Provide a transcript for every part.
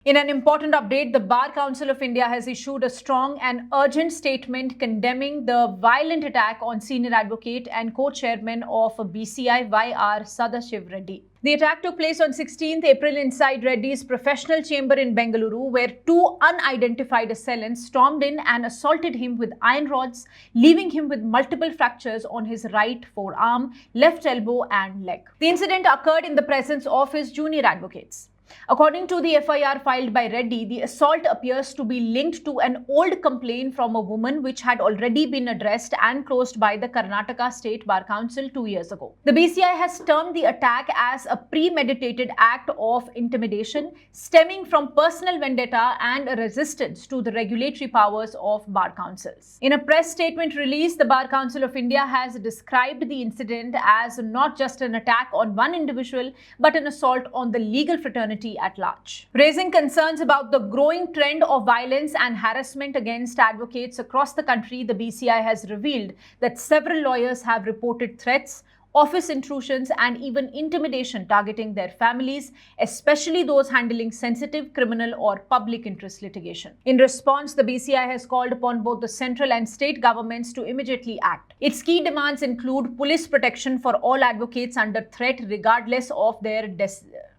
In an important update, the Bar Council of India has issued a strong and urgent statement condemning the violent attack on senior advocate and co-chairman of BCI YR Sadashiv Reddy. The attack took place on 16th April inside Reddy's professional chamber in Bengaluru, where two unidentified assailants stormed in and assaulted him with iron rods, leaving him with multiple fractures on his right forearm, left elbow, and leg. The incident occurred in the presence of his junior advocates. According to the FIR filed by Reddy, the assault appears to be linked to an old complaint from a woman which had already been addressed and closed by the Karnataka State Bar Council 2 years ago. The BCI has termed the attack as a premeditated act of intimidation stemming from personal vendetta and a resistance to the regulatory powers of bar councils. In a press statement released, the Bar Council of India has described the incident as not just an attack on one individual but an assault on the legal fraternity at large, raising concerns about the growing trend of violence and harassment against advocates across the country. The BCI has revealed that several lawyers have reported threats, office intrusions, and even intimidation targeting their families, especially those handling sensitive criminal or public interest litigation. In response, the BCI has called upon both the central and state governments to immediately act. Its key demands include police protection for all advocates under threat regardless of their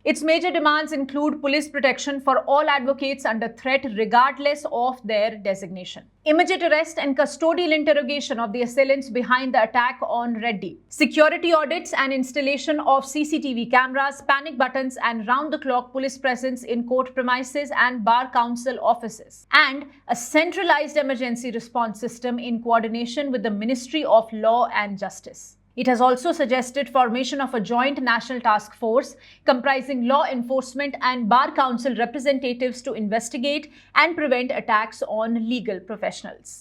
Its major demands include police protection for all advocates under threat regardless of their designation, immediate arrest and custodial interrogation of the assailants behind the attack on Reddy, security audits and installation of CCTV cameras, panic buttons, and round-the-clock police presence in court premises and bar council offices, and a centralized emergency response system in coordination with the Ministry of Law and Justice. It has also suggested formation of a joint national task force comprising law enforcement and bar council representatives to investigate and prevent attacks on legal professionals.